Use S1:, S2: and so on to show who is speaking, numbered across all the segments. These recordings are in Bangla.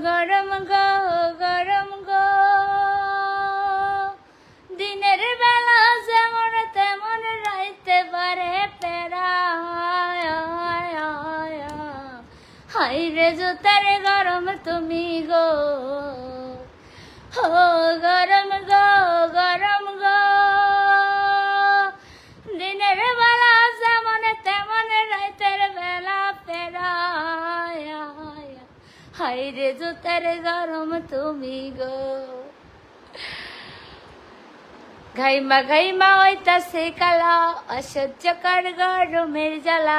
S1: গরম গো গরম গো, দিনের বেলা যেমন তেমন রাইতে পারে পেরা। হাই রে জুতার গরম তুমি গো, ও গরম গো গরম গো, দিনের বেলা যেমন তেমন রাইতের বেলা পেরা। হাই রে জুতার গরম তুমি গো। ঘাইমা ঘাইমা হইতাছে কালা, অসহ্যকর গরমের জ্বালা,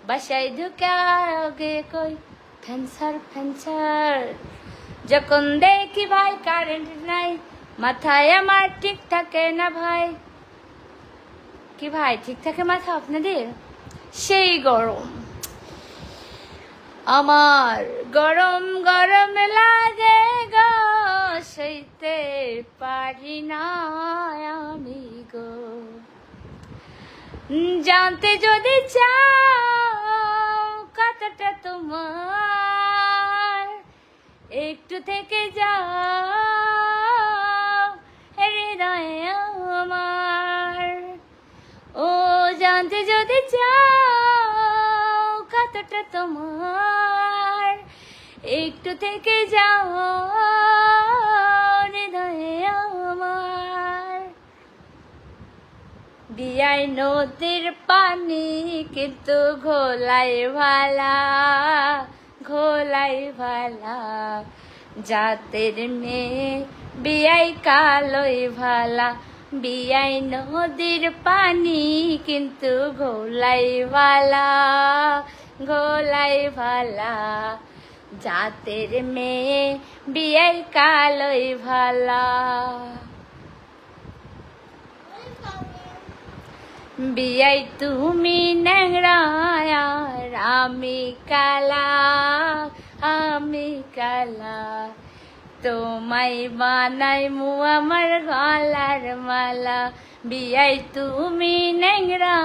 S1: বাসায় ঢুকে আগে কই ফ্যানসার ফ্যানসার। যখন দেখি ভাই কারেন্ট নাই, মাথায় আমার ঠিক থাকে না ভাই। কি ভাই ঠিক থাকে মাথা আপনাদের? সেই গরম আমার, গরম গরম লাগে গো, সইতে পারি না আমি গো। জানতে যদি চাও কতটা তোমার, একটু থেকে যাও হৃদয়ে আমার। ও জানতে যদি চাও কতটা তোমার, একটু থেকে যাও হৃদয়ে আমার। বিয়াই নদীর পানি কিন্তু ঘোলাই ভালা, ঘোলাই ভালা, জাতের মেয়ে বিয়াই কালোই ভালা। বিয়াই নদীর পানি কিন্তু ঘোলাই ভালা, ঘোলাই ভালা, জাতের মেয়ে বিয়াই কালোই ভালা। বিয়াই তুমি ন্যাংরা আর আমি কালা, আমি কালা, তোমায় বানাই মু আমার গলার মালা। বিয়াই তুমি ন্যাংরা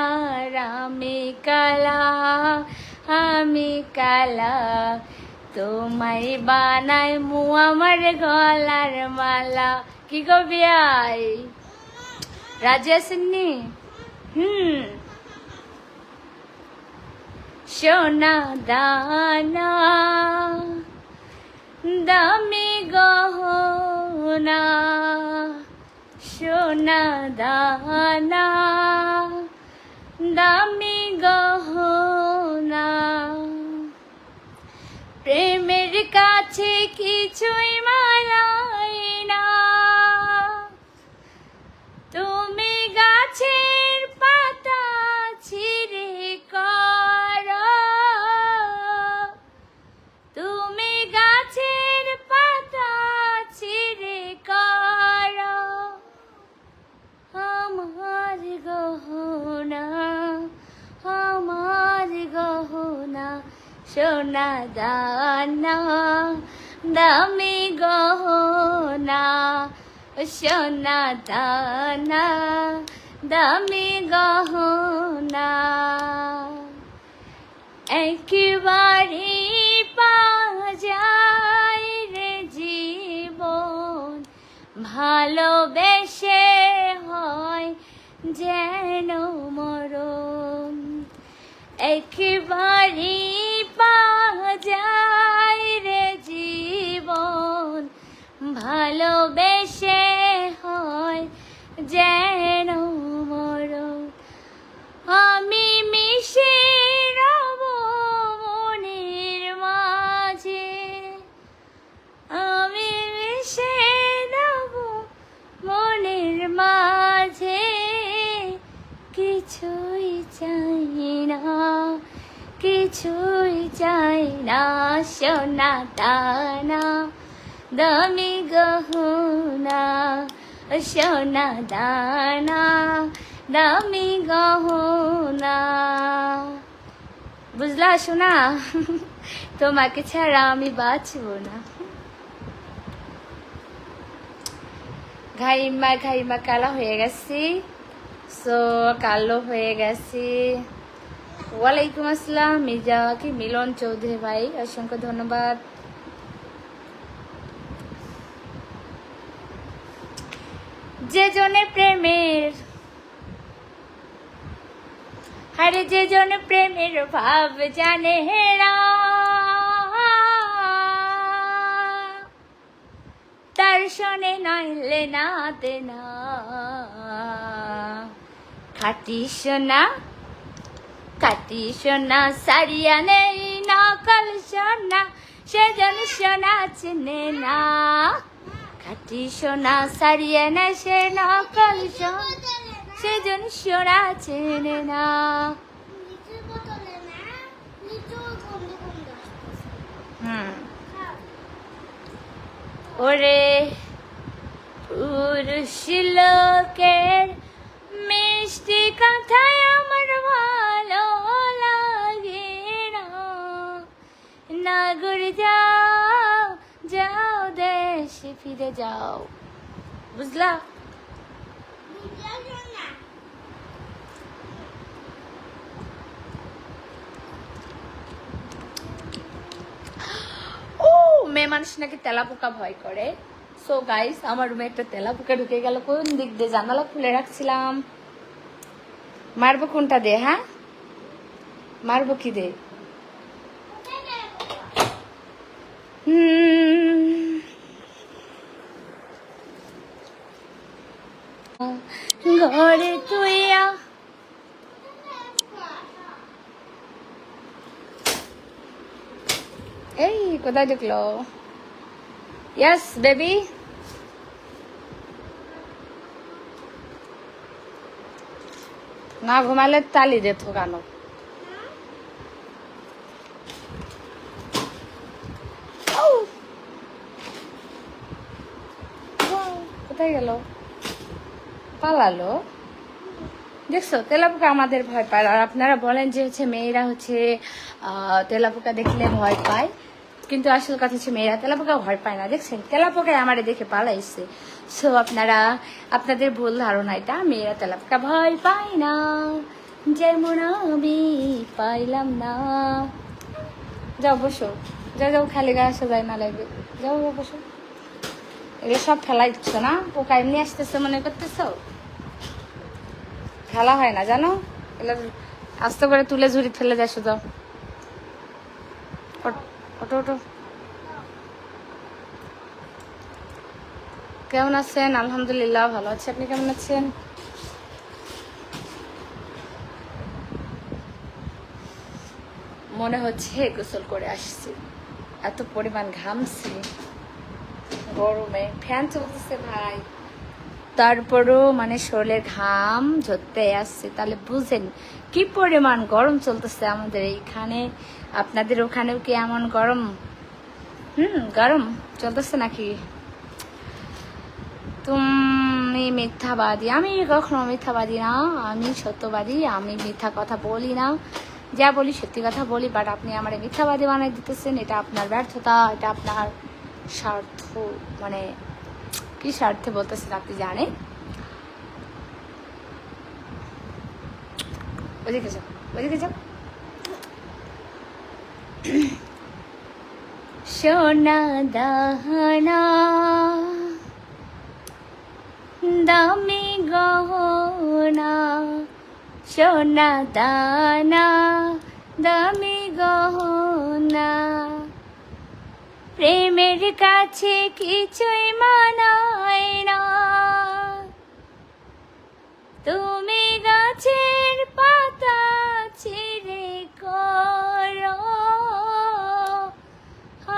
S1: আর আমি কালা, আমি কালা, তোমায় বানাই মু আমার গলার মালা। কি গো বিয়াই, রাজি আসেননি? সোনা দানা দামি গহনা, সোনা দানা দামি গহনা, প্রেমের কাছে কিছুই মানাই না। তুমি গাছের পাতা ছিঁড়ে করো, তুমি গাছের পাতা ছিঁড়ে করো আমার গহনা, আমার গহনা, সোনা দানা দামি গহনা, সোনা দানা দামি গহনা। একেবারে পাওয়া যায় রে জীবন, ভালোবেসে হয় যেন মরণ। একেবারে পাওয়া যায় রে জীবন, ভালোবেসে হয় যেন মরণ। আমি মিশে রব মনের মাঝে, আমি মিশে রব মনের মাঝে, কিছুই চাই না, কিছুই চাই না, সোনা দানা দামি গহনা, সোনা দানা দামি গহনা। বুঝলা সোনা, তোমাকে ছাড়া আমি বাঁচবো না। ঘাইমা ঘাইমা কালা হয়ে গেছি, সো কালো হয়ে গেছি। ওয়ালাইকুম আসসালাম মির্জা কি মিলন চৌধুরী ভাই, অসংখ্য ধন্যবাদ। যে জনে প্রেমের আরে যে জন প্রেমের ভাব জানে না তার শোনে নইলে না দেনা খাটি সোনা সারিয়া নেই নকল সোনা সেজন সোনা চিনে না খাটি সোনা সারিয়া নেই সে নকল সোনা সেজন সোনা চেনে না ওরে পুরুষ লোকের মিষ্টি কথায় আমার ভালো লাগে না নাগর যাও যাও দেশে ফিরে যাও বুঝলা মেয়ে মানুষ নাকি তেলাপোকা ভয় করে সো গাইস আমার রুমে একটা তেলাপোকা ঢুকে গেল কোন দিক দিয়ে জানালা খুলে রাখছিলাম মারবো কোনটা দে হ্যাঁ মারবো কি দে ঘরে তুইয়া এই কোথায় ঢুকলো ইয়েস বেবি না ঘুমালে তালি দে থোকানো কোথায় গেল পালালো দেখছো তেলাপোকা আমাদের ভয় পায় আর আপনারা বলেন যে হচ্ছে মেয়েরা হচ্ছে তেলাপোকা দেখলে ভয় পায় কিন্তু আসল কথা হচ্ছে মেয়েরা তেলাপোকা ভয় পায় না দেখছেন তেলাপোকায় আমারে দেখে পালাইছে সো আপনাদের ভুল ধারণা এটা মেয়েরা তেলাপোকা ভয় পায় না যেমন আমি পাইলাম না যাও বসো যাও খালি গা আসা যায় না লাগবে যাও বসো এগুলো সব ফেলাই দিচ্ছ না পোকা এমনি আসতেছে মনে করতেছ খেলা হয় না জানো এগুলো আস্তে করে তুলে ঝুড়ি ফেলে যায় শুধু ওটো ওটো কেমন আছেন আলহামদুলিল্লাহ ভালো আছি আপনি কেমন আছেন মনে হচ্ছে গোসল করে আসছি এত পরিমাণ ঘামছি গরমে ফ্যান চলতেছে ভাই তারপরও মানে শরীরের ঘাম ঝরতে আসছে তাহলে বুঝেন কি পরিমাণ গরম চলতেছে আমাদের এইখানে আপনাদের ওখানেও কি এমন গরম গরম চলতেছে নাকি তুমি মিথ্যাবাদী আমি কখনো মিথ্যাবাদী না আমি সত্যবাদী আমি মিথ্যা কথা বলি না যা বলি সত্যি কথা বলি বাট আপনি আমার মিথ্যাবাদী বানাই দিতেছেন এটা আপনার ব্যর্থতা এটা আপনার স্বার্থ মানে কি স্বার্থে বলতেছেন আপনি জানেন ওদিকে যাও সোনা দাহানা দামি গহনা সোনা দানা দামি গহনা প্রেমের কাছে কিছুই মানায় না তুমি গাছের পাতা ছিঁড়ে করো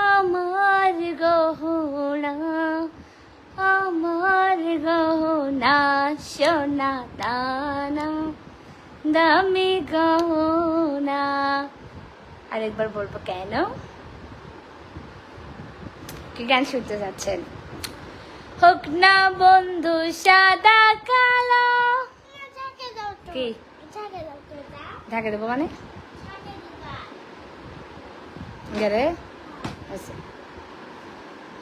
S1: আমার গহনা সোনা দানা দামি গহনা আরেকবার বলবো কেন কি গান শুনতে যাচ্ছেন হোক না বন্ধু সাদা কালো কি ঢাকে দেবো মানে গেলে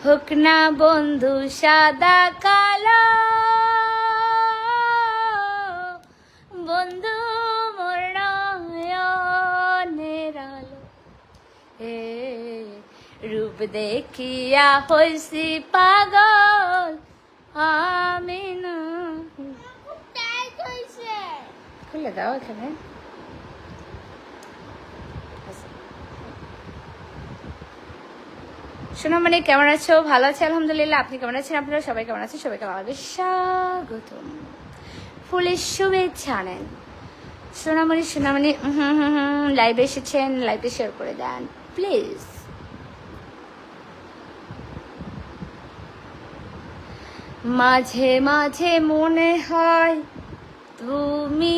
S1: হোক না বন্ধু সাদা কালো বন্ধু মোর নয়নের আলো রূপ দেখিয়া হইছি পাগল আমি না রেখে দাও এখানে। সোনামণি কেমন আছো? ভালো আছে আলহামদুলিল্লাহ। আপনি কেমন আছেন? আপনারা সবাই কেমন আছেন? সবাইকে ভালো স্বাগতম, ফুলের শুভেচ্ছা নেন। সোনামণি সোনামণি লাইভে এসেছেন, লাইভে শেয়ার করে দেন প্লিজ। মাঝে মাঝে মনে হয় তুমি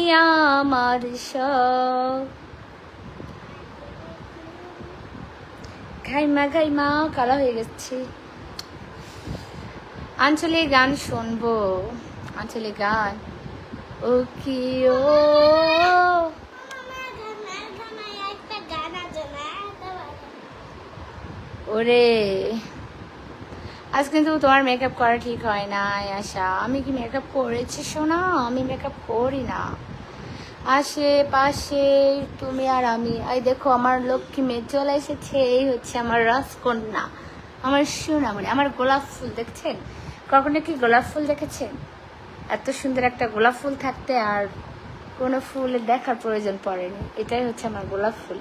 S1: আমার সব। ঘাইমা কালা হয়ে গেছি। আঞ্চলিক গান শুনবো, আঞ্চলিক গান। ও কি ও ওরে, আজ কিন্তু তোমার মেকআপ করা ঠিক হয় না আশা। আমি কি মেকআপ করেছি সোনা? আমি মেকআপ করি না। আশেপাশে তুমি আর আমি। এই দেখো আমার লক্ষ্মী মেয়ে চলে এসেছে। এই হচ্ছে আমার রাজকন্যা, আমার সোনামণি, আমার গোলাপ ফুল। দেখছেন? কখনো কি গোলাপ ফুল দেখেছেন? এত সুন্দর একটা গোলাপ ফুল থাকতে আর কোনো ফুলের দেখার প্রয়োজন পড়েনি। এটাই হচ্ছে আমার গোলাপ ফুল,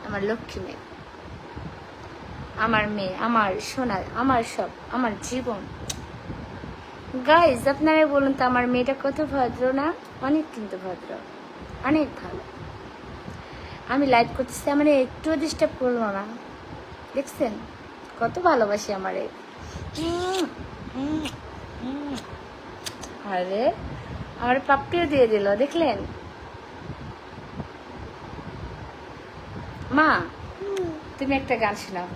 S1: আমার লক্ষ্মী মেয়ে, আমার মেয়ে, আমার সোনা, আমার সব, আমার জীবন। গাইজ আপনারা বলুন তো আমার মেয়েটা কত ভদ্র না? অনেক কিন্তু ভদ্র, অনেক ভালো। আমি লাইভ করতেছি, আমার একটু ডিস্টার্ব করলো না। দেখছেন কত ভালোবাসি আমারে। আরে আমার পাপ্পিও দিয়ে দিল, দেখলেন? মা তুমি একটা গান শোনাও।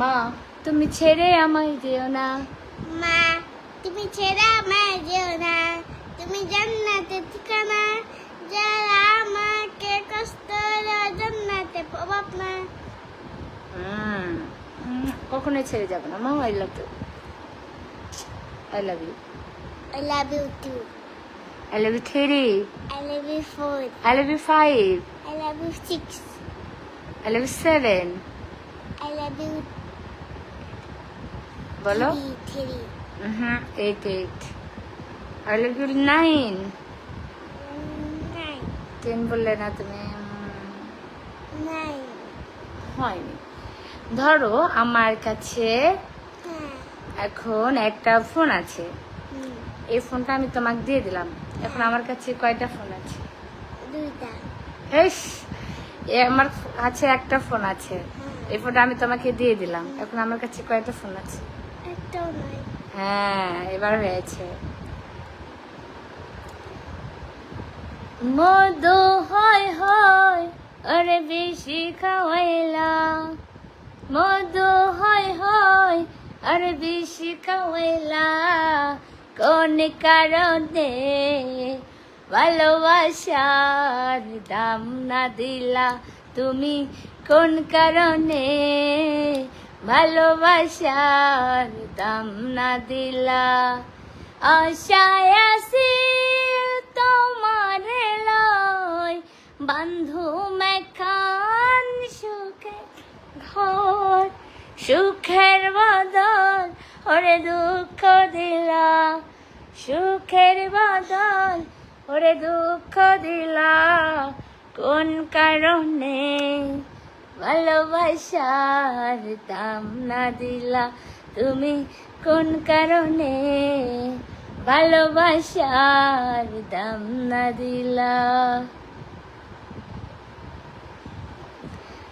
S1: মা তুমি ছেড়ে আমায় যেও না।
S2: মা তুমি ছেড়ে আমায় যেও না, তুমি জান্নাতে ঠিকানা, যারা আমাকে কষ্ট দেয় জান্নাতে পাবো না।
S1: কখনোই ছেড়ে যাবো না মা। I love you, I love you,
S2: I love you too.
S1: I love you 3,
S2: I love you 4.
S1: I love you 5,
S2: I love you 6.
S1: I love you 7।
S2: I love you
S1: বলো
S2: 3.
S1: 8। I love you 9।
S2: 9.
S1: 10 বললে না তুমি।
S2: 9.
S1: হয়নি। ধরো আমার কাছে
S2: হ্যাঁ।
S1: এখন একটা ফোন আছে। এই ফোনটা আমি তোমাকে দিয়ে দিলাম। এখন আমার কাছে কয়টা ফোন আছে?
S2: 2টা।
S1: এস, আমার কাছে একটা ফোন আছে। এই ফোনটা আমি তোমাকে দিয়ে দিলাম। এখন আমার কাছে কয়টা ফোন আছে?
S2: একটাও নয়।
S1: হ্যাঁ, এবার হয়েছে। মধু হয় হয় আরে বেশি খাওয়াইলা, মধু হয় হয় আরে বেশি খাওয়াইলা, কোন কারণে ভালোবাসার দাম না দিলা তুমি? কোন কারণে ভালোবাসার দাম না দিলা? আশায় আছি তোমার লয় বন্ধু মেখান সুখে ঘর, সুখের বদল ওরে দুঃখ দিলা, সুখের বদল ওরে দুঃখ দিলা, কোন কারণে ভালোবাসার দাম না দিলা তুমি? কোন কারণে ভালোবাসার দাম না দিলা?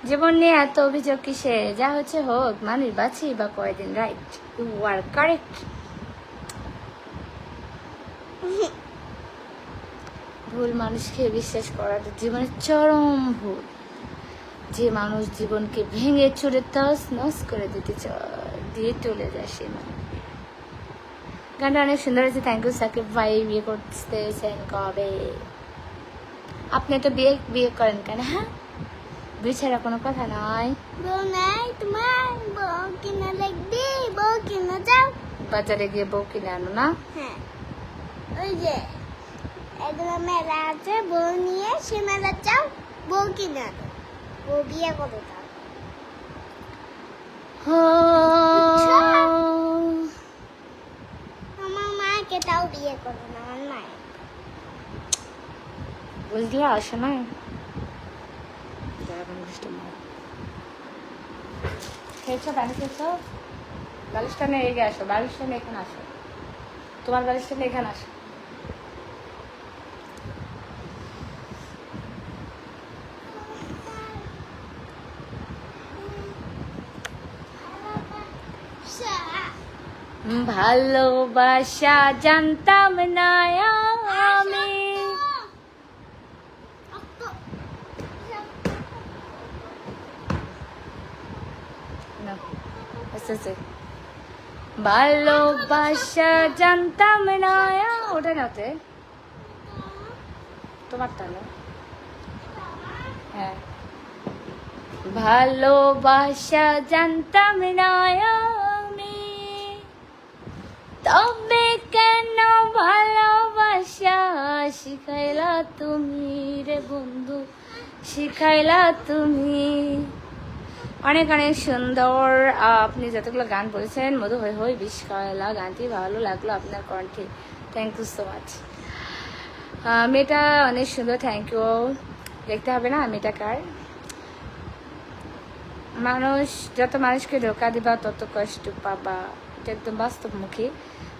S1: জীবন নিয়ে এত অভিযোগ কিসে? যা হচ্ছে হোক, মানুষ বাঁচি বা কয়দিন। Right, you are correct. ভুল মানুষকে বিশ্বাস করাটা জীবনের চরম ভুল। যে মানুষ জীবনকে ভেঙে চুরে তস নস করে দিয়ে চলে যায় সে মানুষ। গানটা অনেক সুন্দর হয়েছে। থ্যাংক ইউ সাকিব ভাই। বিয়ে করতেছেন কবে? আপনি তো বিয়ে করেন কেন? হ্যাঁ, বিয়ে ছাড়া কোনো কথা নয়।
S2: বউ নাই তোমার? বউ কিনা লাগবে? বউ কিনা যাও।
S1: বাজারে গিয়ে বউ কিনে আনো না?
S2: হ্যাঁ, ওই যে এগুলো মেলা আছে, বউ নিয়ে সে মেলা যাও, বউ কিনে আনো, বউ বিয়ে করো। আমার মাকে তাও বিয়ে করো না, আমার মায়ের।
S1: বুঝলা আসে না খেয়েছো পানি খেয়েছো বালিশটা নিয়ে এগিয়ে আসো বালিশটা নিয়ে এখানে আসো তোমার বালিশটা নিয়ে এখানে আসো ভালোবাসা জানতাম না আমি না, আস্তে আস্তে। ভালোবাসা জানতাম না ওটা নাতে তোমারটা না হ্যাঁ ভালোবাসা জানতাম না আমি তবে কেন ভালোবাসা শিখাইলা তুমি রে বন্ধু শিখাইলা তুমি অনেক অনেক সুন্দর আপনি যতগুলো গান বলেছেন মধু হয়ে হয়ে বিশালা গানটি ভালো লাগলো আপনার কণ্ঠে থ্যাংক ইউ সো মাচ মেয়েটা অনেক সুন্দর থ্যাংক ইউ দেখতে হবে না মেয়েটা কার মানুষ যত মানুষকে ধোকা দিবা তত কষ্ট পাবা এটা একদম বাস্তবমুখী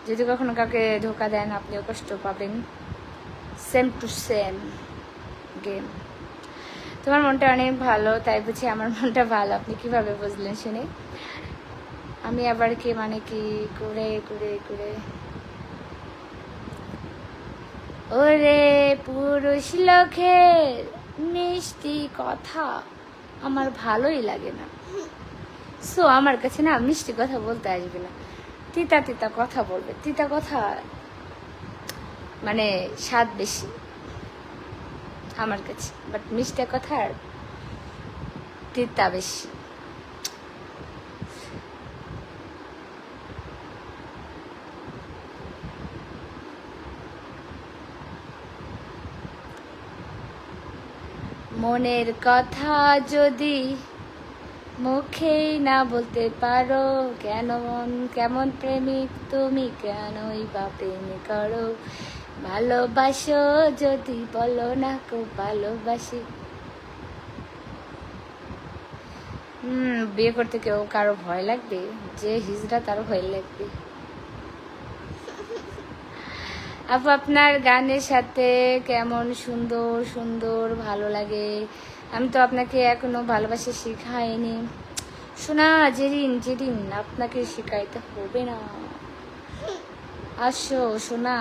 S1: যদি কখনো কাউকে ধোকা দেন আপনিও কষ্ট পাবেন সেম টু সেম গেম তোমার মনটা অনেক ভালো তাই বুঝি আমার মনটা ভালো আপনি কিভাবে বুঝলেন শুনে আমি আবার কি মানে কি করে করে করে ওরে পুরুষ লোকের মিষ্টি কথা আমার ভালোই লাগে না সো আমার কাছে না মিষ্টি কথা বলতে আসবে না তিতা তিতা কথা বলবে তিতা কথা মানে স্বাদ বেশি আমার কাছে বাট মিষ্টি কথার তিতা বেশি মনের কথা যদি মুখেই না বলতে পারো কেমন প্রেমিক তুমি কেনই বা প্রেম করো ভালোবাসো যদি বলো না খুব ভালোবাসি বিয়ে করতে কেউ কারো ভয় লাগবে যে হিজড়া তারও ভয় লাগবে আপু আপনার গানের সাথে কেমন সুন্দর সুন্দর ভালো লাগে আমি তো আপনাকে এখনো ভালোবাসা শিখাইনি শোনা যেদিন যেদিন আপনাকে শিখাইতে হবে না আসো শোনা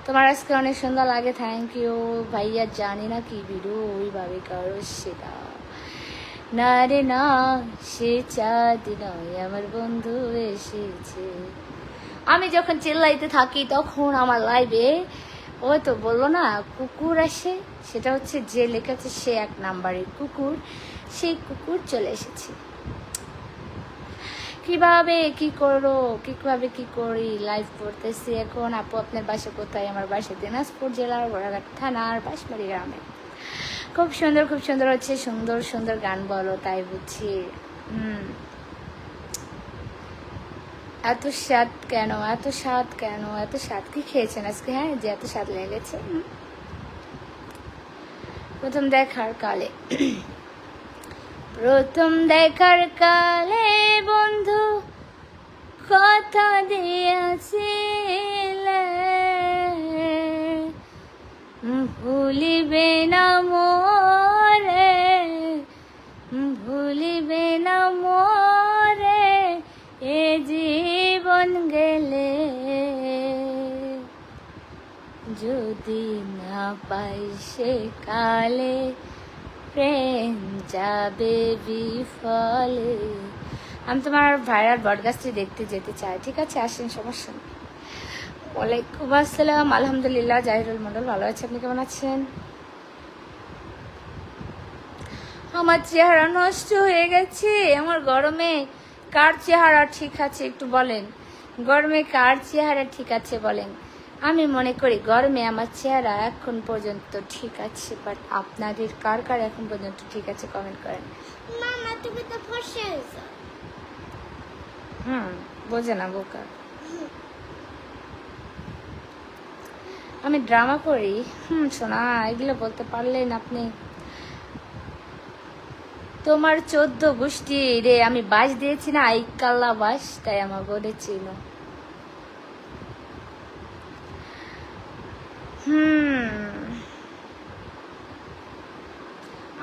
S1: তোমার আজকে অনেক সুন্দর লাগে থ্যাংক ইউ ভাইয়া জানি না কি ভিডিও ওইভাবে কারো সেটা না রে না সে চাঁদ নয় আমার বন্ধু এসেছে আমি যখন চিল্লাইতে থাকি তখন আমার লাইভে ওই তো বললো না কুকুর আসে সেটা হচ্ছে যে লেখাচ্ছে সে এক নাম্বারের কুকুর সেই কুকুর চলে এসেছে কিভাবে কি করো কিভাবে কি করি লাইভ করতেছি এখন আপু আপনার বাসা কোথায় আমার বাসা দিনাজপুর জেলার ঘোড়াঘাট থানার বাঁশবাড়ি গ্রামে খুব সুন্দর হচ্ছে সুন্দর সুন্দর গান বলো তাই বুঝছি এত স্বাদ কেন এত স্বাদ কেন এত স্বাদ কি খেয়েছেন আজকে হ্যাঁ যে এত স্বাদ লেগেছে প্রথম দেখার কালে বন্ধু কথা দিয়েছিলে ভুলিবে না মোরে ভুলিবে না মোরে এ জীবন গেলে যদি না পাই সে কালে প্রেম যাবে বিফলে আমি তোমার ভাইরাল ব্রডকাস্টটি দেখতে যেতে চাই ঠিক আছে আসেন সমস্যা নেই ওয়ালাইকুম আসসালাম আলহামদুলিল্লাহ জাহিরুল মন্ডল ভালো আছে আপনি কেমন আছেন আমার চেহারা নষ্ট হয়ে গেছে আমার গরমে কার চেহারা ঠিক আছে একটু বলেন গরমে কার চেহারা ঠিক আছে বলেন আমি মনে করি গরমে আমার চেহারা এখন পর্যন্ত ঠিক আছে বাট আপনাদের কার কার এখন পর্যন্ত ঠিক আছে কমেন্ট করেন
S2: মামা তুমি তো ফর্সা হয়েছো
S1: বোঝে না বোকা আমি ড্রামা করি? শোনা, এগুলো বলতে পারলেন আপনি? তোমার 14 গোষ্ঠী রে আমি বাস দিয়েছি না, এই কাল্লা বাস, তাই আমার বলেছিল।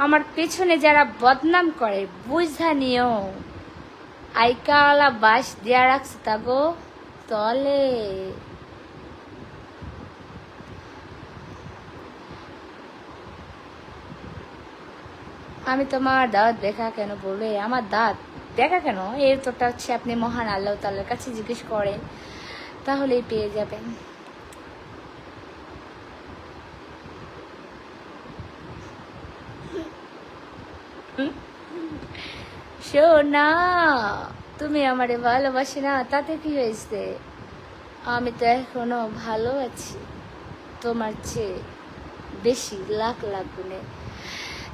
S1: আমার পেছনে যারা বদনাম করে বুঝা নিও, আইকালা বাস দিয়া রাখছে তাগো তলে। আমি তোমার দাঁত দেখা কেন বলবে? আমার দাঁত দেখা কেন, এর তোটা হচ্ছে আপনি মহান আল্লাহ তাআলার কাছে জিজ্ঞেস করেন, তাহলেই পেয়ে যাবেন। সোনা, তুমি আমারে ভালোবাসি না, তাতে কি হয়েছে? আমি তো এখনো ভালো আছি, তোমার চেয়ে বেশি, লাখ লাখ গুণে।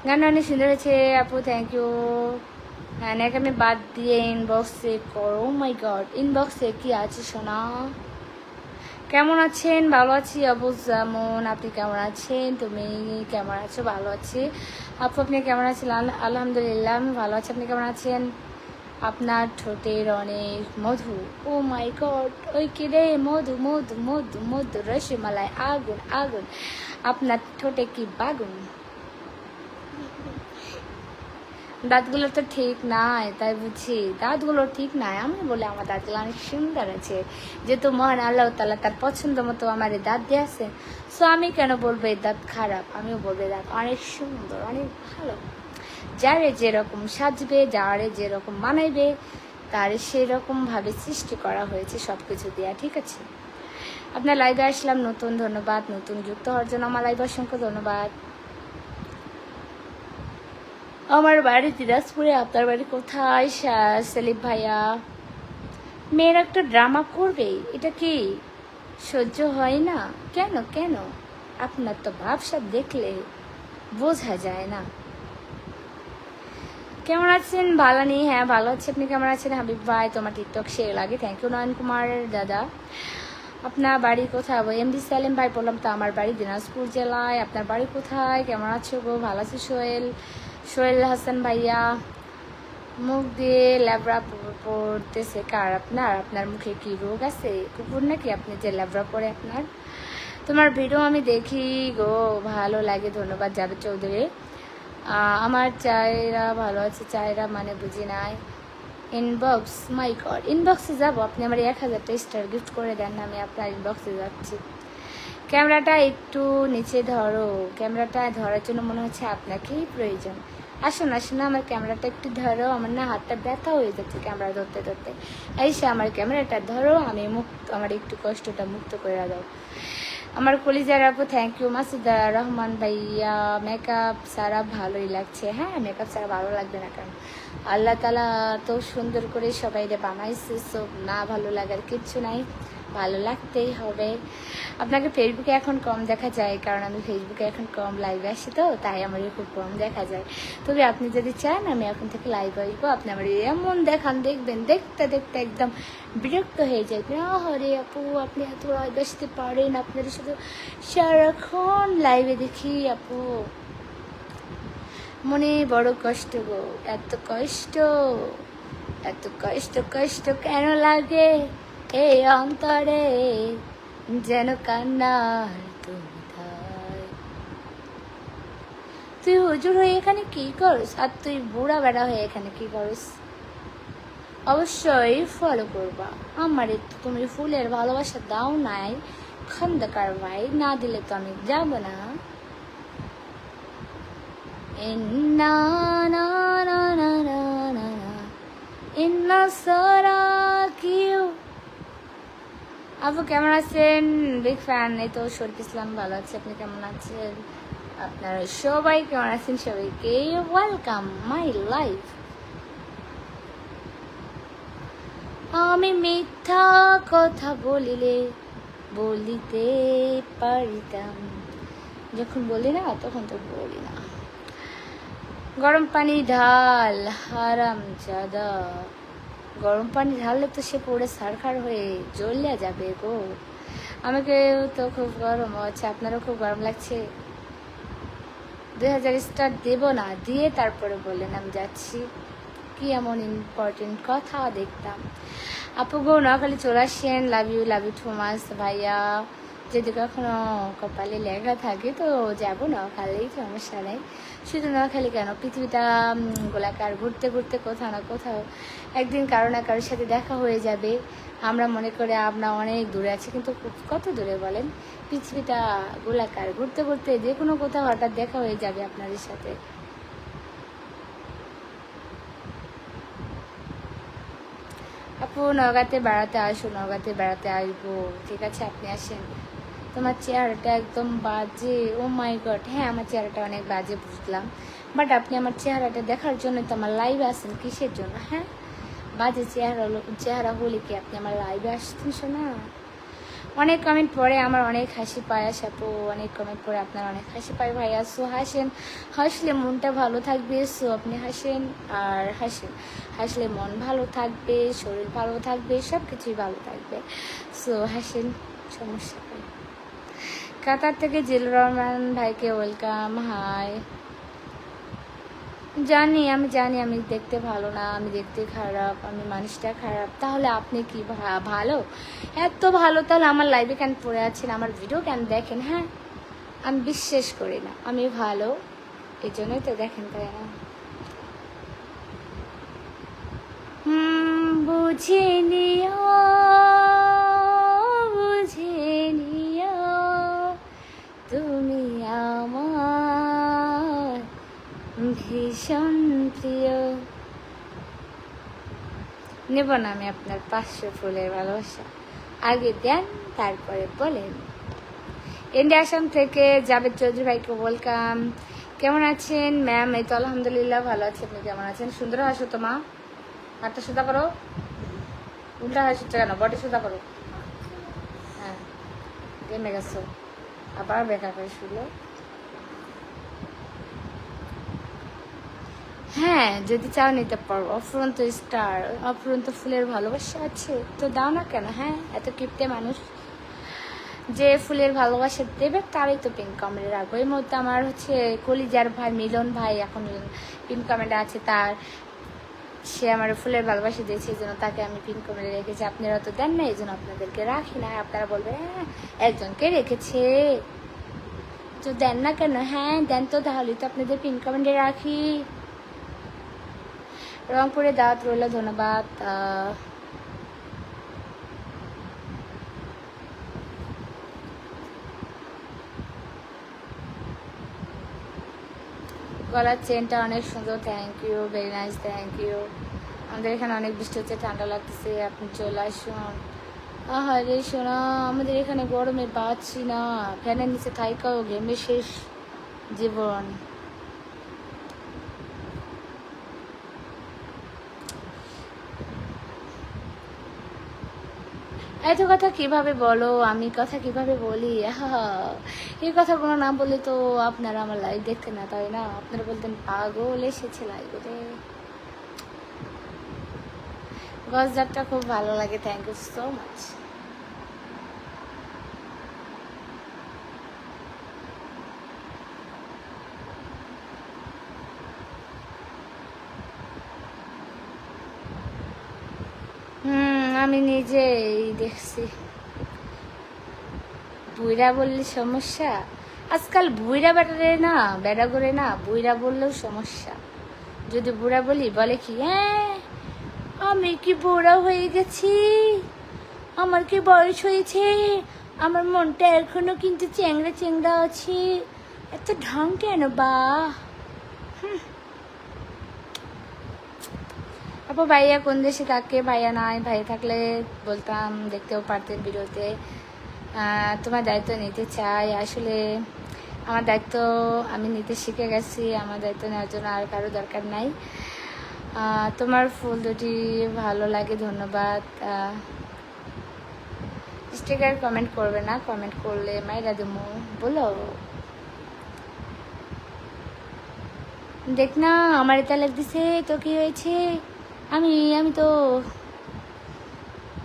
S1: গান অনেক সুন্দর হয়েছে আপু, থ্যাংক ইউ। অনেক আমি বাদ দিয়ে ইনবক্সে করো। মাই গড, ইনবক্সে কি আছে সোনা? কেমন আছেন? ভালো আছি আবু জামুন, আপনি কেমন আছেন? তুমি কেমন আছো? ভালো আছি আপু, আপনি কেমন আছেন? আলহামদুলিল্লাহ আমি ভালো আছি, আপনি কেমন আছেন? আপনার ঠোঁটের অনেক মধু। ও মাই গড, ওই কি রে, মধু মধু মধু মধু, রসমালাই আগুন আগুন, আপনার ঠোঁটে কি বাগুন? দাঁতগুলো তো ঠিক নাই, তাই বুঝি দাঁতগুলো ঠিক নাই। আমি বলে আমার দাঁতগুলো অনেক সুন্দর আছে, যেহেতু মহান আল্লাহ তাআলা তার পছন্দ মতো আমার এই দাঁত দিয়েছে। সো আমি কেন বলবো এই দাঁত খারাপ? আমিও বলবো এই দাঁত অনেক সুন্দর, অনেক ভালো। যারে যেরকম সাজবে, যারে যেরকম মানাইবে, তার সেরকম ভাবে সৃষ্টি করা হয়েছে সবকিছু দেয়া, ঠিক আছে? আপনার লাইভে আসলাম নতুন, ধন্যবাদ। নতুন যুক্ত হওয়ার জন্য আমার লাইভে অসংখ্য ধন্যবাদ। আমার বাড়ি দিনাজপুরে, আপনার বাড়ি কোথায় সেলিম ভাইয়া? মেয়ের একটা ড্রামা করবে, এটা কি সহ্য হয় না? কেন কেন? আপনার তো ভাবসাব দেখলে বোঝা যায় না। কেমন আছেন ভালানি? হ্যাঁ ভালো আছি, আপনি কেমন আছেন হাবিব ভাই? তোমার টিকটক সে লাগে, থ্যাংক ইউ নয়ন কুমার দাদা। আপনার বাড়ি কোথায়? এমডি সালেম ভাই বললাম তো, আমার বাড়ি দিনাজপুর জেলায়। আপনার বাড়ি কোথায়? কেমন আছো গো? ভালো আছি সোহেল হাসান ভাইয়া। মুখ দিয়ে ল্যাবড়া পড়তেছে কার? আপনার মুখে কি রোগ আছে? কুকুর নাকি আপনি যে ল্যাবড়া পড়ে আপনার? তোমার ভিডিও আমি দেখি গো, ভালো লাগে, ধন্যবাদ জাভেদ চৌধুরী। আমার চায়রা ভালো আছে, চায়রা মানে বুঝি নাই। ইনবক্স, মাই গড, ইনবক্সে যাবো? আপনি আমার 1000টা স্টার গিফট করে দেন না, আমি আপনার ইনবক্সে যাচ্ছি। ক্যামেরাটা একটু নিচে ধরো, ক্যামেরাটা ধরার জন্য মনে হচ্ছে আপনাকেই প্রয়োজন। আসুন আসুন, আমার ক্যামেরাটা একটু ধরো, আমার না হাতটা ব্যথা হয়ে যাচ্ছে ক্যামেরা ধরতে ধরতে। এসে আমার ক্যামেরাটা ধরো, আমি মুক্ত, আমার একটু কষ্টটা মুক্ত করে দাও। আমার কলিজার আপু, থ্যাংক ইউ। মাসুদা রহমান ভাইয়া, মেকআপ ছাড়া ভালোই লাগছে। হ্যাঁ, মেকআপ ছাড়া ভালো লাগবে না কেন? আল্লাহ তাআলা তো সুন্দর করে সবাইরে বানাইছে, সব না ভালো লাগার কিচ্ছু নাই, ভালো লাগতেই হবে। আপনাকে ফেসবুকে এখন কম দেখা যায়, কারণ আমি ফেসবুকে এখন কম লাইভে আসি, তো তাই আমার খুব কম দেখা যায়। তবে আপনি যদি চান আমি এখন থেকে লাইভ আসবো, আপনি আমার এমন দেখান, দেখবেন দেখতে দেখতে একদম বিরক্ত হয়ে যাবেন। আরে আপু, আপনি এত লাইভ আসতে পারেন? আপনাদের শুধু সারাক্ষণ লাইভে দেখি আপু, মনে বড় কষ্ট গো, এত কষ্ট, এত কষ্ট, কষ্ট কেন লাগে এই অন্তরে, যেন কান্নার তুমি ধায়। তুই হুজুর হয়ে এখানে কি করিস? আর তুই বুড়া বেড়া হয়ে এখানে কি করিস? অবশ্যই ফলো করবা আমার। তুমি ফুলের ভালোবাসা দাও নাই খন্দকার ভাই, না দিলে তো আমি যাব না। ইন্না না না না না না ইন্না সারা কিউ। আপু কেমন আছেন? Big fan. এই তো শরীফ ইসলাম ভালো আছে, আপনি কেমন আছেন? আপনারা সবাই কেমন আছেন? সবাইকে ওয়েলকাম মাই লাইফ। আমি মিথ্যা কথা বলিতে পারিতাম, যখন বলি না তখন তো বলি না। গরম পানি ঢাল হারাম জাদা, গরম পানি ঢাললে তো সে পড়ে সারখার হয়ে জ্বলিয়া যাবে গো। আমাকে তো খুব গরম হচ্ছে, আপনারও খুব গরম লাগছে। 2000 স্টার দেব না, দিয়ে তারপরে বললেন আমি যাচ্ছি। কি এমন ইম্পর্টেন্ট কথা দেখতাম। আপু গো নোয়াখালী চলে আসেন, লাভ ইউ টু মাচ ভাইয়া। যদি কখনো কপালে লেখা থাকে তো যাবো নোয়াখালী, সমস্যা নেই। শুধু নোয়াখালী কেন, পৃথিবীটা গোলাকার, ঘুরতে ঘুরতে কোথাও না কোথাও একদিন কারো না কারোর সাথে দেখা হয়ে যাবে। আমরা মনে করি আমরা অনেক দূরে আছি, কিন্তু কত দূরে বলেন? পৃথিবীটা গোলাকার, ঘুরতে ঘুরতে যে কোনো কোথাও হঠাৎ দেখা হয়ে যাবে আপনাদের সাথে। আপু নগাতে বেড়াতে আসো, নগাতে বেড়াতে আসবো, ঠিক আছে আপনি আসেন। তোমার চেহারাটা একদম বাজে, ও মাই গড। হ্যাঁ আমার চেহারাটা অনেক বাজে বুঝলাম, বাট আপনি আমার চেহারাটা দেখার জন্য তো আমার লাইভে আসেন, কিসের জন্য? হ্যাঁ বাজে চেহারা হলে কি আপনি আমার লাইভে আসতেন? শোনা অনেক কমেন্ট পরে আমার অনেক হাসি পায় আপু, অনেক কমেন্ট পরে আপনার অনেক হাসি পায় ভাইয়া। সো হাসেন, হাসলে মনটা ভালো থাকবে। সো আপনি হাসেন আর হাসেন, হাসলে মন ভালো থাকবে, শরীর ভালো থাকবে, সব কিছুই ভালো থাকবে। সো হাসেন, সমস্যা নেই। কাতার থেকে জিলুর রহমান ভাইকে ওয়েলকাম, হাই। আমি জানি আমি দেখতে ভালো না, আমি দেখতে খারাপ, আমি মানুষটা খারাপ। তাহলে আপনি কি ভালো? এত ভালো তাহলে আমার লাইভে কেন পড়ে আছেন, আমার ভিডিও কেন দেখেন? হ্যাঁ আমি বিশ্বাস করি না আমি ভালো, এই জন্যই তো দেখেন, তাই না? বুঝে নিও, বুঝে নিও, তুমি আমার ভীষণ প্রিয়। নেব না আমি আপনার 500 ফুলের ভালোবাসা, আগে দেন তারপরে বলেন। ইন্ডিয়া আসাম থেকে জাভেদ চৌধুরী ভাইকে ওয়েলকাম। কেমন আছেন ম্যাম? এই তো আলহামদুলিল্লাহ ভালো আছি, আপনি কেমন আছেন? সুন্দর হাসো তো মা, হাতটা সোজা করো, উল্টা হাসছে কেন, বডি সোজা করো। হ্যাঁ গেমে গেছো, আবার বেকার করে শুলো। হ্যাঁ যদি চাও নিতে পারবো। অফুরন্ত স্টার, অফুরন্ত ফুলের ভালোবাসা আছে তো দাও না কেন? হ্যাঁ এত কিপটে মানুষ, যে ফুলের ভালোবাসা দেবে তারই তো পিন কমেন্টে রাখবো। এই মুহূর্তে আমার হচ্ছে কলিজার ভাই মিলন ভাই এখন পিন কমেন্টে আছে, তার সে আমার ফুলের ভালোবাসা দিয়েছে, এই জন্য তাকে আমি পিন কমেন্টে রেখেছি। আপনারা তো দেন না, এই জন্য আপনাদেরকে রাখি না। আপনারা বলবেন হ্যাঁ একজনকে রেখেছে তো দেন না কেন? হ্যাঁ দেন তো, তাহলে তো আপনাদের পিন কমেন্টে রাখি। রংপুরে দাওয়াত রইল, ধন্যবাদ। গলার চেনটা অনেক সুন্দর, thank you, very nice, thank you. আমাদের এখানে অনেক বৃষ্টি হচ্ছে, ঠান্ডা লাগতেছে, আপনি চলে আসুন। আরে শোনা, আমাদের এখানে গরমে পাচ্ছি না, ফ্যানের নিচে থাইকাও ঘেমে শেষ জীবন। এত কথা কিভাবে বলো, আমি কথা কিভাবে বলি? এই কথাগুলো না বললে তো আপনারা আমার লাইভ দেখতেন না, তাই না? আপনারা বলতেন পাগল এসেছে লাইভে। গজদারটা খুব ভালো লাগে, থ্যাংক ইউ সো মাচ। আমি নিজেই দেখছি। বুইরা বললে সমস্যা, আজকাল বুইরা বেটারে না, বেড়া করে না, বুইরা বললেও সমস্যা। যদি বুড়া বলি বলে কি হ্যাঁ আমি কি বুড়া হয়ে গেছি, আমার কি বয়স হয়েছে, আমার মনটা এখনো কিন্তু চ্যাংড়া চ্যাংড়া আছে, এত ঢং কেন বা? আপু ভাইয়া কোন দেশে থাকে? ভাইয়া নাই, ভাই থাকলে বলতাম, দেখতেও পারতেন ভিডিওতে। তোমার দায়িত্ব নিতে চাই, আসলে আমার দায়িত্ব আমি নিতে শিখে গেছি, আমার দায়িত্ব নেওয়ার জন্য আর কারো দরকার নাই। তোমার ফুল দুটি ভালো লাগে, ধন্যবাদ। স্টিকার কমেন্ট করবে না, কমেন্ট করলে মাইরা দেবো, বলো। দেখ না আমার তালাক দিছে তো কি হয়েছে, আমি তো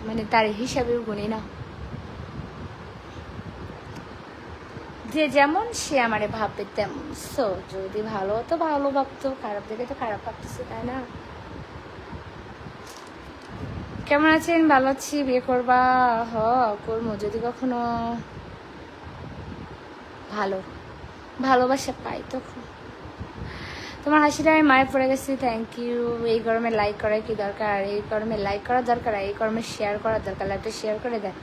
S1: মানে তার হিসাবেও গুনি না। যে যেমন সে আমারে ভাববে তেমন। সো যদি ভালো তো ভালো ভাবতো, খারাপ দেখে তো খারাপ ভাবতেছে, তাই না? কেমন আছেন? ভালো আছি। বিয়ে করবা? করবো যদি কখনো ভালো ভালোবাসা পাই তখন। তোমার হাসিটা আমি মায়ের পড়ে গেছি, থ্যাংক ইউ। এই গরমে লাইক করার কি দরকার? এই গরমে লাইক করার দরকার, এই গরমে শেয়ার করার দরকার। লাইকটা শেয়ার করে দেন।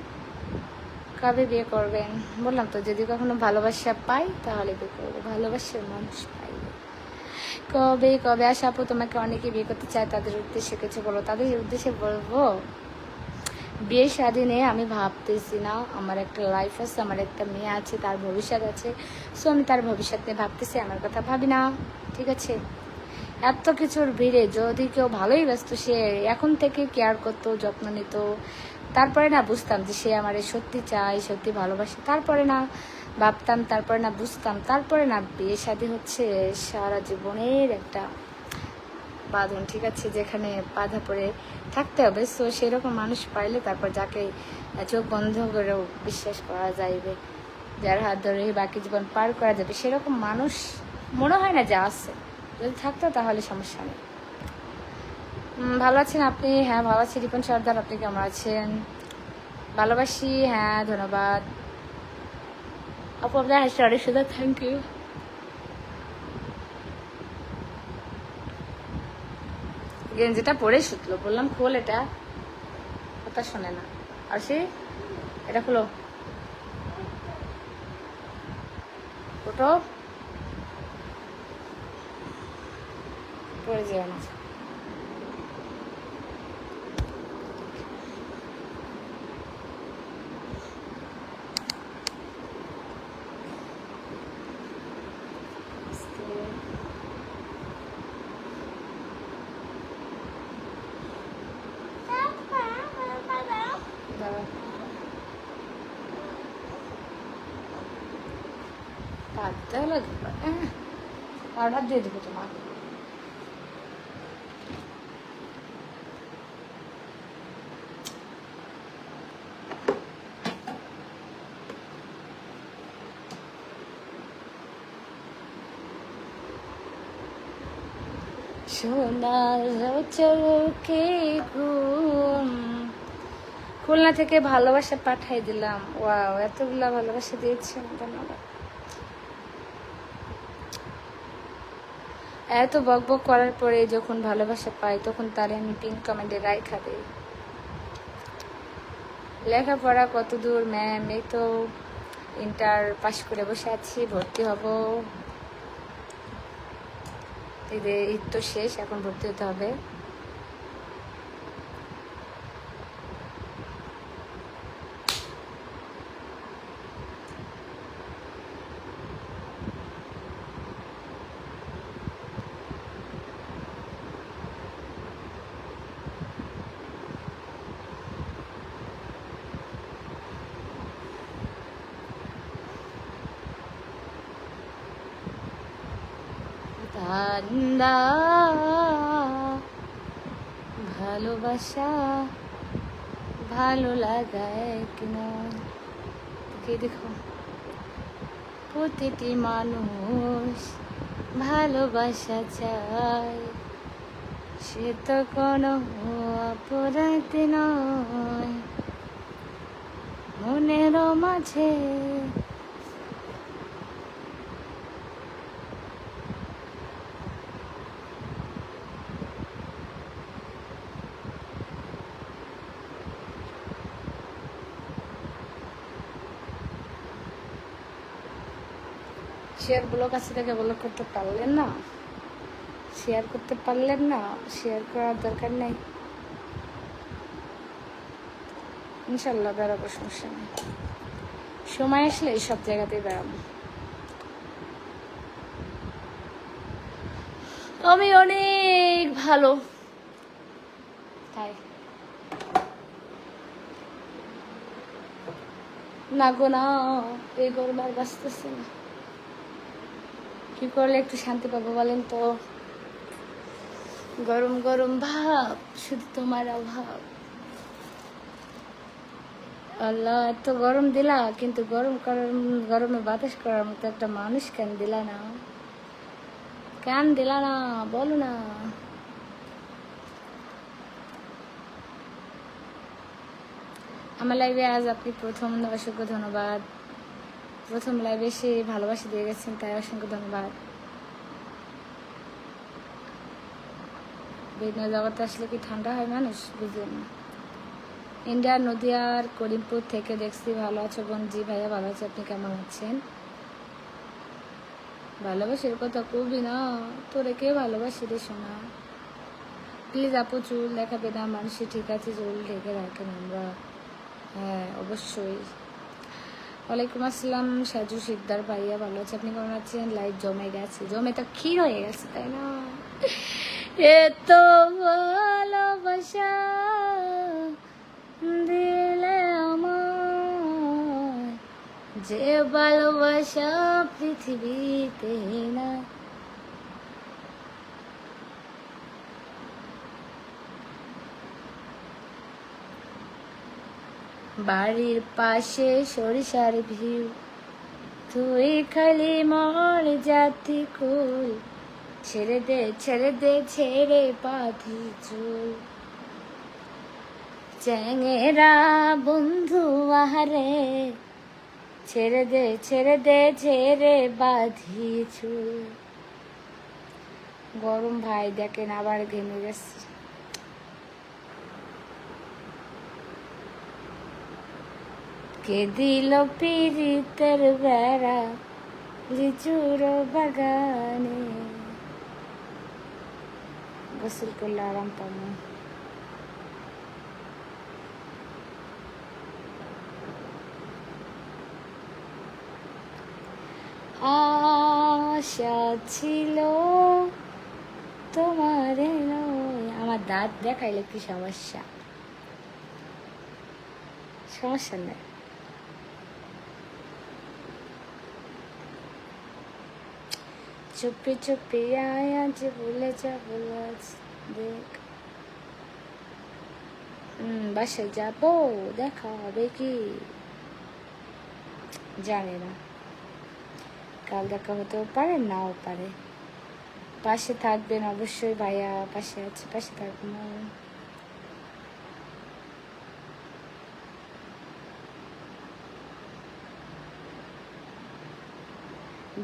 S1: কবে বিয়ে করবেন? বললাম তো যদি কখনো ভালোবাসা পাই তাহলে বিয়ে করবো, ভালোবাসার মানুষ পাই। কবে কবে আসা আপু? তোমাকে অনেকে বিয়ে করতে চায়, তাদের উদ্দেশ্যে কিছু বলো। তাদের উদ্দেশ্যে বলবো, বিয়ে শাদী নিয়ে আমি ভাবতেছি না। আমার একটা লাইফ আছে, আমার একটা মেয়ে আছে, তার ভবিষ্যৎ আছে। সো আমি তার ভবিষ্যৎ নিয়ে ভাবতেছি, আমার কথা ভাবি না। ঠিক আছে? এত কিছুর ভিড়ে যদি কেউ ভালোই ব্যস্ত, সে এখন থেকে কেয়ার করতো, যত্ন নিত, তারপরে না বুঝতাম যে সে আমার সত্যি চায়, সত্যি ভালোবাসে। তারপরে না ভাবতাম, তারপরে না বুঝতাম, তারপরে না বিয়ে শাদী হচ্ছে সারা জীবনের একটা বাঁধন। ঠিক আছে? যেখানে বাধা পড়ে থাকতে হবে। সো সেরকম মানুষ পাইলে তারপর যাকে চোখ বন্ধ করেও বিশ্বাস করা যাইবে, যার হাত ধরে বাকি জীবন পার করা যাবে, সেরকম মানুষ মনে হয় না যে আছে। যদি থাকতো তাহলে সমস্যা নেই। ভালো আছেন আপনি? হ্যাঁ ভালো আছি। রিপন সর্দার, আপনি কেমন আছেন? ভালোবাসি। হ্যাঁ ধন্যবাদ আপু, আপনার হাসি অনেক সুন্দর, থ্যাংক ইউ। গেঞ্জিটা পরে শুতলো, বললাম খোল, এটা কথা শোনে না। আর সে এটা খুলো, ওটো পরে যেও না। দাঁড়াও, পারতে লাগবে, অর্ডার দিয়ে দেবো তোমার। সোনার চোখে ঘুম। খুলনা থেকে ভালোবাসা পাঠাই দিলাম। ওয়াও, এতগুলা ভালোবাসা দিয়েছেন, ধন্যবাদ। এত বক বক করার পরে যখন ভালোবাসা পাই তখন তারে আমি পিন কমেন্টে রাইখা দিই। লেখাপড়া কত দূর ম্যাম? এই তো ইন্টার পাস করে বসে আছি, ভর্তি হব। ঈদ তো শেষ, এখন ভর্তি হতে হবে। ধান্দা ভালোবাসা ভালো লাগায় কিনা, দেখো প্রতিটি মানুষ ভালোবাসা চায়, সে তো কোনো অপরাধ নয়, মনের মাঝে শেয়ার ব্লক আছে থেকে ব্লক করতে পারলেন না, শেয়ার করতে পারলেন না, শেয়ার করার দরকার নেই। ইনশাল্লাহ বেড়াবো, সমস্যা নেই, সময় আসলে এই সব জায়গাতেই বেড়াবো। আমি অনেক ভালো, তাই না গো না, এই গরম আর বাঁচতেছে না। কি করলে একটু শান্তি পাবো বলেন তো? গরম গরম ভাব, শুধু তোমার অভাব। আল্লাহ, এত গরম দিলা, কিন্তু গরমে বাতাস করার মতো একটা মানুষ কেন দিলা না? কেন দিলা না বলো না? আমার লাইভে আজ আপনি প্রথম, অসংখ্য ধন্যবাদ। প্রথম লাইভে এসে ভালোবাসা দিয়ে গেছেন, তাই অসংখ্য ধন্যবাদ। বিভিন্ন জগতে আসলে কি ঠান্ডা হয় মানুষ, বুঝলেন না? ইন্ডিয়ার নদিয়ার করিমপুর থেকে দেখছি। ভালো আছো বোন? জি ভাইয়া ভালো আছি, আপনি কেমন আছেন? ভালোবাসার কথা কবি না, তোরে কে ভালোবাসি রে সোনা। প্লিজ আপু চুল দেখাবে না, মানুষই ঠিক আছে, চুল ঢেকে রাখেন আমরা। হ্যাঁ অবশ্যই। ওয়ালাইকুম আসসালাম সাজু সিকদার ভাইয়া, ভালো আছে, আপনি কেমন আছেন? লাইভ জমে গেছে, জমে তো ক্ষীর হয়ে গেছে, তাই না? এত ভালোবাসা দিলে আমায়, যে ভালোবাসা পৃথিবীতে না। বাড়ির পাশে সরিষার ভিউ, তুই খালি মর জাতি কুল, ছেড়ে দে ছেড়ে দে ছেড়ে বাঁধি চুল, চ্যাঙেরা বন্ধু আহারে, ছেড়ে দে ছেড়ে দে ছেড়ে বাঁধি চুল। গরম ভাই দেখেন, আবার ঘেমে গেছে। কে দিল পিরিতের বেড়া লিচুর বাগানে, গোসল করলে আরাম পাবো। আশা ছিল তোমার নয়। আমার দাঁত দেখাইলে কি সমস্যা? সমস্যা নেই। চুপি চুপি আয় আজ ভুলে যাবো আজ, দেখ বাসায় যাবো, দেখা হবে কি জানি না, কাল দেখা হতেও পারে নাও পারে। পাশে থাকবেন অবশ্যই ভাইয়া, পাশে আছে, পাশে থাকবেন।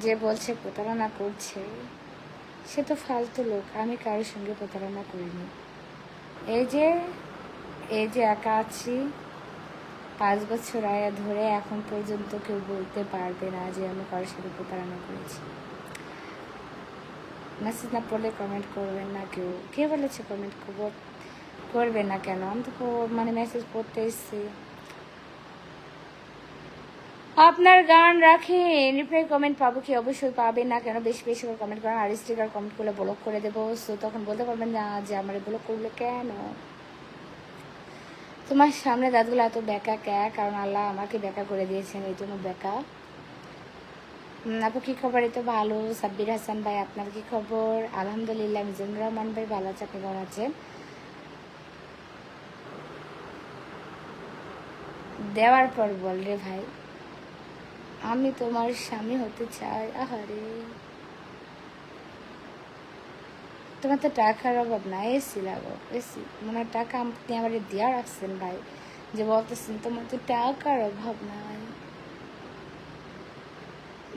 S1: যে বলছে প্রতারণা করছে, সে তো ফালতু লোক। আমি কারোর সঙ্গে প্রতারণা করিনি। এই যে একা আছি 5 বছর আয়া ধরে, এখন পর্যন্ত কেউ বলতে পারবে না যে আমি কারোর সাথে প্রতারণা করেছি। মেসেজ না পড়লে কমেন্ট করবেন না কেউ। কে বলেছে কমেন্ট করবে না? কেন? আমি তো মানে মেসেজ পড়তে এসেছি। আপনার গান রাখেন, রিপ্লাই কমেন্ট পাবো কি? অবশ্যই পাবেন না কেন? বেশি বেশি করে কমেন্ট করেন। আর স্টিকার কমেন্ট করলে ব্লক করে দেবো, সো তখন বলতে পারবেন না যে আমার ব্লক করলে কেন। তোমার সামনে দাঁতগুলো এত বেঁকা কে? কারণ আল্লাহ আমাকে বেঁকা করে দিয়েছেন, এই জন্য বেঁকা। আপু কি খবর? এই তো ভালো। সাব্বির হাসান ভাই, আপনার কি খবর? আলহামদুলিল্লাহ। মিজানুর রহমান ভাই, ভালো আছে, আপনি কেমন আছেন? দেওয়ার পর বল রে ভাই, আমি তোমার স্বামী হতে চাই। আহারে, তোমার তো টাকার অভাব না, এসি লাগো, এসি মনে হয় টাকা আপনি আমার দিয়া রাখছেন ভাই, যে বলতেছেন তোমার তো টাকার অভাব নাই।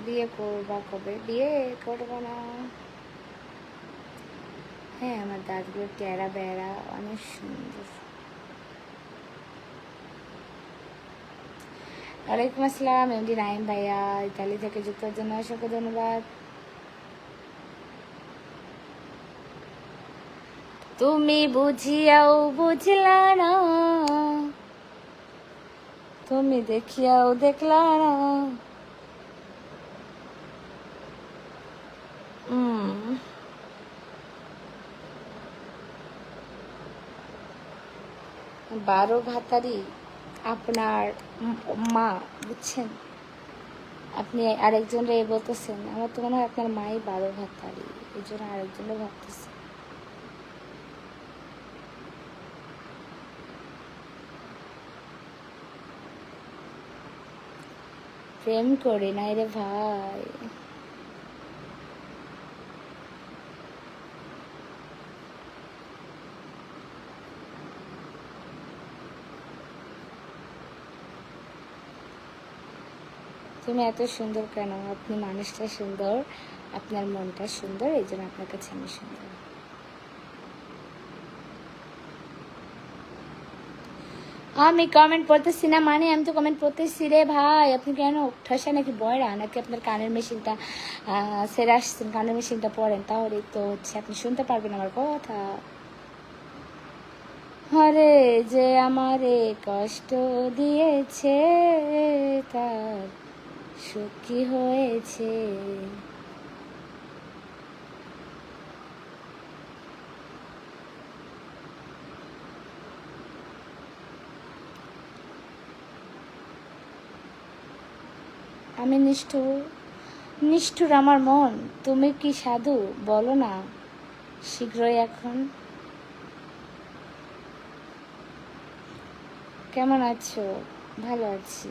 S1: বিয়ে করবা কবে? বিয়ে করবো না। হ্যাঁ, আমার দাঁতগুলো টেরা বেড়া, অনেক সুন্দর। ওয়ালাইকুম আসসালাম এমডি নাইম ভাইয়া, ইতালি থেকে যুক্তর জন্য অসংখ্য ধন্যবাদ। তুমি বুঝিয়াও বুঝলা না, তুমি দেখিয়াও দেখলা না। বারো ভাতারি আপনার মা, বুঝছেন? আপনি আরেকজনরে বলতেছেন, আমার তো মনে হয় আপনার মাই 12 ভাতারি, এই জন্য আরেকজনরে ভাবতেছে। প্রেম করি নাই রে ভাই। তুমি এত সুন্দর কেন? আপনি মানুষটা সুন্দর, আপনার মনটা সুন্দর, এই জন্য আপনার কাছে আমি সুন্দর। আমি কমেন্ট পড়তেছি না মানে আমি তো কমেন্ট পড়তেছি রে ভাই। আপনি কেন ঠসা নাকি বয়রা নাকি আপনার কানের মেশিনটা সেরে আসছেন, কানের মেশিনটা পড়েন, তাহলেই তো হচ্ছে আপনি শুনতে পারবেন আমার কথা। আরে যে আমারে কষ্ট দিয়েছে তার সুখ কি হয়েছে? আমি নিষ্ঠুর, নিষ্ঠুর আমার মন। তুমি কি সাধু বলো না শীঘ্রই এখন। কেমন আছো? ভালো আছি।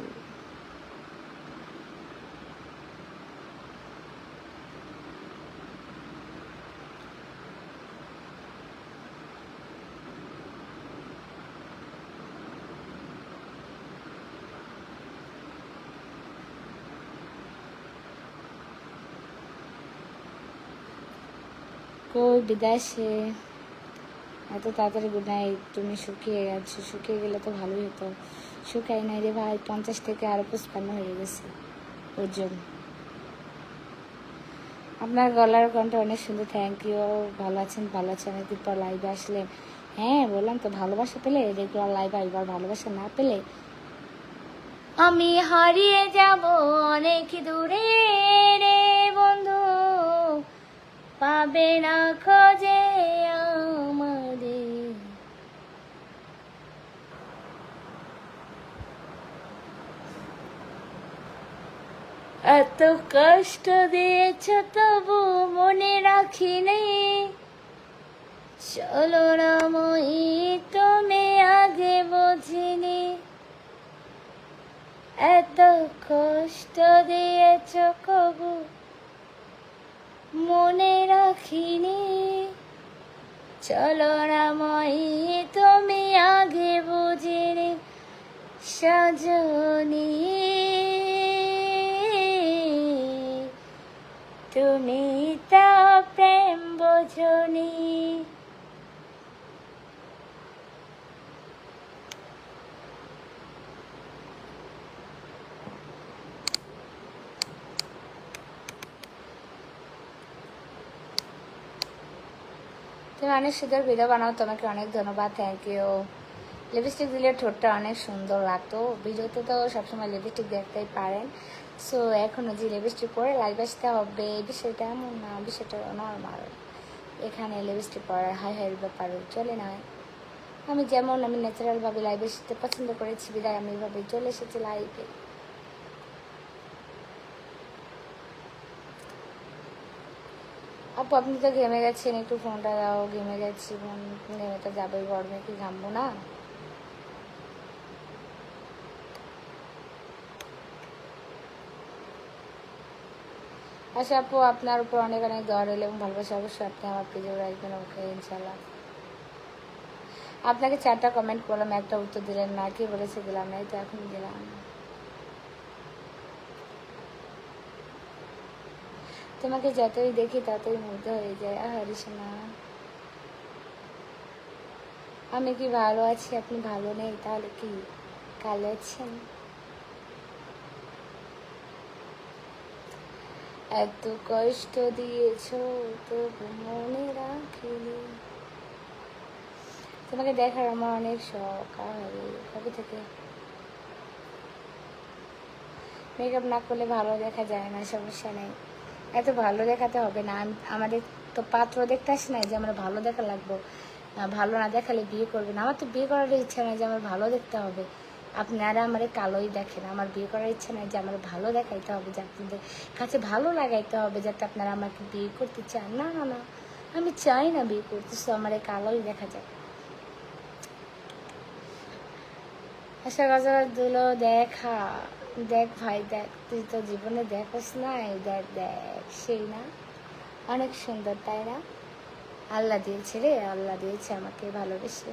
S1: কই বিদেশে? এত তাড়াতাড়ি গুড নাইট। তুমি শুকিয়ে গেছো, শুকিয়ে গেলে তো ভালোই হতো। শুকাই নাই রে ভাই, 50 থেকে আরো 55 হয়ে গেছে ওজন। আপনার গলার কণ্ঠ অনেক সুন্দর, থ্যাংক ইউ। ভালো আছেন? ভালো আছেন। অনেকদিন পর লাইভে আসলেন। হ্যাঁ বললাম তো, ভালোবাসা পেলে রেগুলার লাইভে আসবার, ভালোবাসা না পেলে আমি হারিয়ে যাব অনেক দূরে রে বন্ধু, পাবে না খোঁজে আমাদের। এত কষ্ট দিয়েছ তবু মনে রাখিনি, চলো না মই তুমি আগে বুঝিনি। এত কষ্ট দিয়েছ কবু মনে রাখিনি, চলো না মই তুমি আগে বুঝিনি। সজনী তুমি তা প্রেম বোঝনি। তুমি অনেক সুন্দর ভিডিও বানাও, তোমাকে অনেক ধন্যবাদ, থ্যাংক ইউ। লিপস্টিক দিলে ঠোঁটটা অনেক সুন্দর লাগতো। ভিডিওতে তো সবসময় লিপস্টিক দেখতেই পারেন। সো এখনও যে লিপস্টিক পরে লাইভ আসতে হবে এই বিষয়টা এমন না, বিষয়টা নর্মাল। এখানে লিপস্টিক পরার হাই হাই ব্যাপার চলে না। আমি যেমন আমি ন্যাচারালভাবে লাইভে আসতে পছন্দ করেছি বিদায় আমি এইভাবে চলে এসেছি লাইভে। আপু আপনি তো ঘেমে গেছেন, একটু ফোনটা দাও। ঘেমে গেছি বোন, ঘেমে তো যাবে, গরমে কি ঘামবো না? আচ্ছা আপু, আপনার উপর অনেক অনেক দোয়া রইল এবং ভালোবাসা। অবশ্যই আপনি আমার পেজে রাখবেন, ওকে ইনশাল্লাহ। আপনাকে 4টা কমেন্ট করলাম, একটা উত্তর দিলেন না। কি বলেছে দিলাম না, এই তো এখন দিলাম। তোমাকে যতই দেখি ততই মুগ্ধ হয়ে যায়। হরিশোনা, আমি কি ভালো আছি? আপনি ভালো নেই তাহলে কি কালো আছেন? এত কষ্ট দিয়েছ তবু মনে রাখিনি। তোমাকে দেখার আমার অনেক শখ। আরে কবে থেকে? মেকআপ না করলে ভালো দেখা যায় না, সমস্যা নেই। এত ভালো দেখাতে হবে না। আমাদের তো পাত্র দেখতে আসে না যে আমরা ভালো দেখা লাগবো। ভালো না দেখালে বিয়ে করবে না। আমার তো বিয়ে করার ইচ্ছা নয় যে আমার ভালো দেখতে হবে। আপনারা আমার কালোই দেখেন। আমার বিয়ে করার ইচ্ছা নয় যে আমার ভালো দেখাইতে হবে, যে আপনাদের কাছে ভালো লাগাইতে হবে, যাতে আপনারা আমাকে বিয়ে করতে চান। না না না, আমি চাই না বিয়ে করতে, তো আমার কালোই দেখা যায়। আশা গজল দুলো দেখা দেখ ভাই দেখ, তুই তো জীবনে দেখোস না, এই দেখ দেখ, সেই না, অনেক সুন্দর তাই না? আল্লাহ দিয়েছে রে, আল্লাহ দিয়েছে আমাকে ভালোবেসে।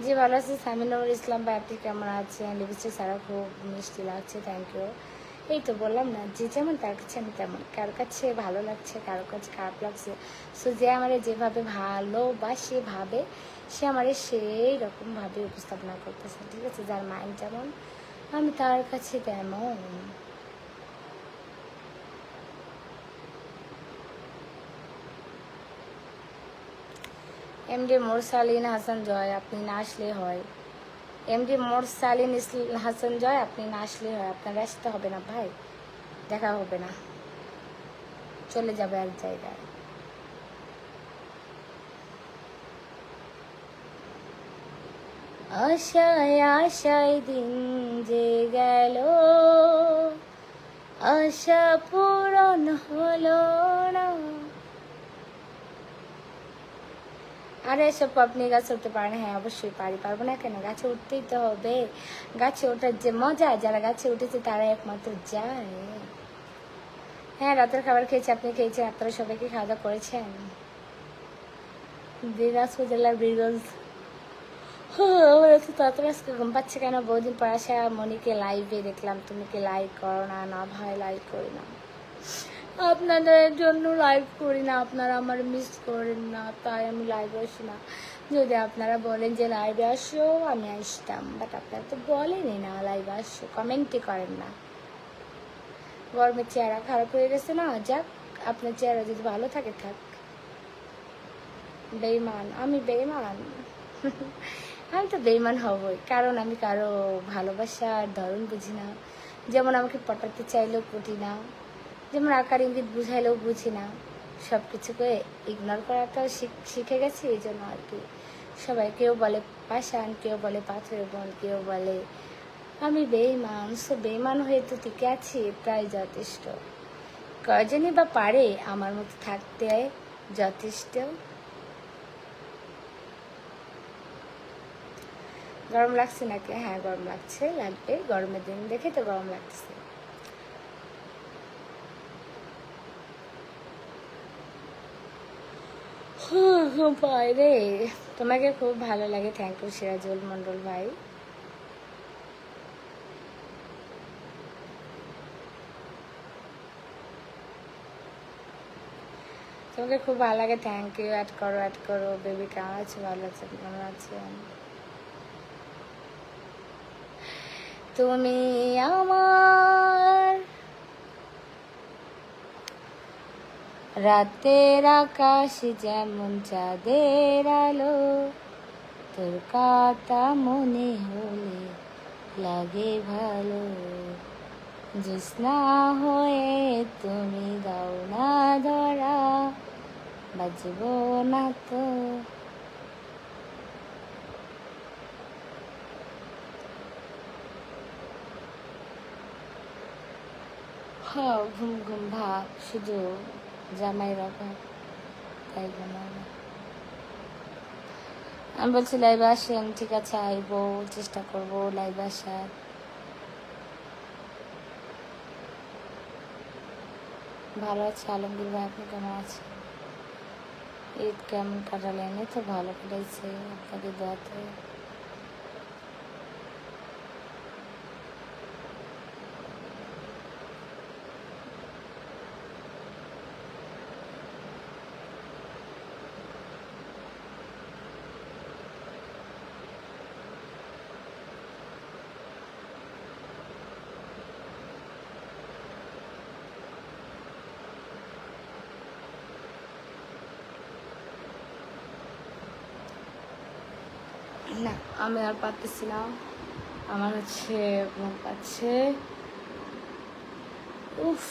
S1: জি ভালো আছে সামিনুর ইসলাম ভাই, আপনি কেমন আছেন? লিপস্টিক ছাড়া খুব মিষ্টি লাগছে, থ্যাংক ইউ। এই তো বললাম না, যে যেমন তার কাছে আমি তেমন, কারো কাছে ভালো লাগছে, কারো কাছে খারাপ লাগছে। সো যে আমারে যেভাবে ভালোবাসে ভাবে, সে আমারে সেই রকমভাবে উপস্থাপনা করতেছে, ঠিক আছে? যার মাইন্ড যেমন, আমি তার কাছে তেমন। এমডি মোরসালিন হাসান জয়, আপনি না আসলে হয়। এমডি মোরসালিন হাসান জয়, আপনি না আসলে হয়। আপনার আসতে হবে না ভাই, দেখা হবে না, চলে যাবে এক জায়গায়। আশায় আশায় দিন যে গেল, আশা পূরণ হলো না। আরে এসব আপনি গাছে উঠতে পারেন? হ্যাঁ অবশ্যই পারি, পারবো না কেন? গাছে উঠতেই তো হবে। গাছে ওঠার যে মজা, যারা গাছে উঠেছে তারা একমাত্র যায়। হ্যাঁ রাতের খাবার খেয়েছি, আপনি খেয়েছেন? আপনারা সবাইকে খাওয়া দাওয়া করেছেন? দিনাজপুর জেলার বীরগঞ্জ। আমার এত তাড়াতাড়ি আজকে ঘুম পাচ্ছে কেন? বহুদিন পর আসা মনিকে লাইভে দেখলাম, তুমি কি লাইক করো না? না ভাই লাইক করি না, আপনাদের জন্য লাইভ করি না, আপনারা আমার মিস করেন না, তাই আমি লাইভে আসি না। যদি আপনারা বলেন যে লাইভে আসো, আমি আসতাম, বাট আপনারা তো বলেনই না লাইভে আসো, কমেন্টই করেন না। গরমের চেহারা খারাপ হয়ে গেছে না, যাক আপনার চেহারা যদি ভালো থাকে থাক। বেইমান? আমি বেইমান? আমি তো বেইমান হবই, কারণ আমি কারো ভালোবাসার ধরন বুঝি না। যেমন আমাকে পটাতে চাইলেও পটি না, যেমন আকার ইঙ্গিত বুঝাইলেও বুঝি না। সব কিছুকে ইগনোর করাটাও শিখে গেছি, এই জন্য আর কি। সবাই কেউ বলে পাষাণ, কেউ বলে পাথরের বোন, কেউ বলে আমি বেইমান। সো বেইমান হয়ে তো টিকে আছি, প্রায় যথেষ্ট। কয়জনই বা পারে আমার মতো থাকতে, যথেষ্ট। গরম লাগছে নাকি? হ্যাঁ গরম লাগছে, লাগবে, গরমের দিন দেখে তো গরম লাগছে। ভাই রে, তোমাকে খুব ভালো লাগে, থ্যাংক ইউ সিরাজুল মন্ডল ভাই। তোমাকে খুব ভালো লাগে, থ্যাংক ইউ। অ্যাড করো, অ্যাড করো। বেবি কেমন আছে? ভালো আছে, কেমন আছেন? তুমি আমার রাতের আকাশ যেমন চাঁদের আলো, তোর কথা মনে হলে লাগে ভালো। জ্যোৎস্না হয়ে তুমি দাও না ধরা, বাজব না তো। হ্যাঁ ঘুম ঘুম ভাব, শুধু জামাইরা ভাব, তাই ঘুমাবো। আমি বলছি লাইভে আসেন, ঠিক আছে আইবো, চেষ্টা করবো লাইভে আসার। ভালো আছে আলমগীর ভাই, আপনি কেমন আছেন? ঈদ কেমন কাটালেন? এই তো ভালো কাটাইছে আপনাদের দোয়াতে। না আমি আর পারতেছি না, আমার হচ্ছে ঘুম পাচ্ছে। উফ।